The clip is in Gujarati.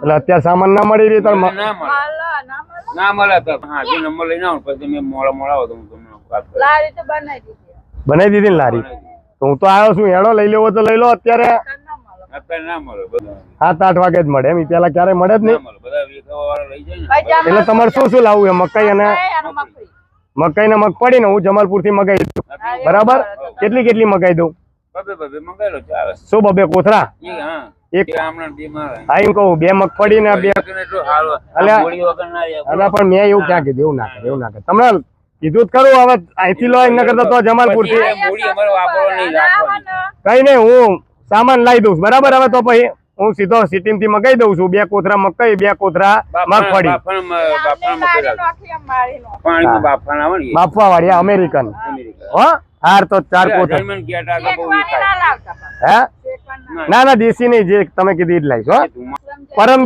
એટલે અત્યારે સામાન ના મળી રહી તો ના મળે તો હા જે નંબર લઈને આવો પછી મેં મોડા આવો તો હું તમને વાત કરું. લારી તો બનાવી દીધી. બનાવી દીધી ને લારી? તો હું તો આવ્યો છું, હેડો લઈ લેવો તો લઈ લો. અત્યારે અત્યારે ના મળે બધા 7-8 વાગે જ મળે એમ, પેલા ક્યારે મળે જ નહીં. બધા વેચવાવાળા લઈ જાય ને. એટલે તમારે શું શું લાવવું? મકાઈ અને મકાઈ ને મગફળી ને હું જમાલપુર થી મગાઈ દઉં, બરાબર? કેટલી મગાઈ દઉં? બબે મંગાઈ લો ચાલે. શું 2 કોથળા? હા એક હમણાં 2 મારે. હા એમ કહું 2 મગફળી ને 2. એટલું સારું. અલ્યા ગોળી વગર ના રહે. અલ્યા પણ મેં એવું ક્યાં કીધું? એવું ના કરે, એવું ના કરે. તમને કીધું જ ખરું. હવે અહીંથી લો એમ કરતા તો જમાલપુર થી ગોળી અમારે વાપરવા નહીં રાખવાની. કઈ નહીં, હું સામાન લાવી દઉં, બરાબર? હવે તો પછી હું સીધો સિટી થી મગાઈ દઉં છું. 2 કોથળા મકાઈ, 2 કોથળા મગફળી. પાણીમાં બાફાના આવે ને બાફવા વાળી અમેરિકન. હો હાર તો 4 કોથળા. હે ના દેશી નહીં, જે તમે કીધી જ લાવીશ. હો પરમ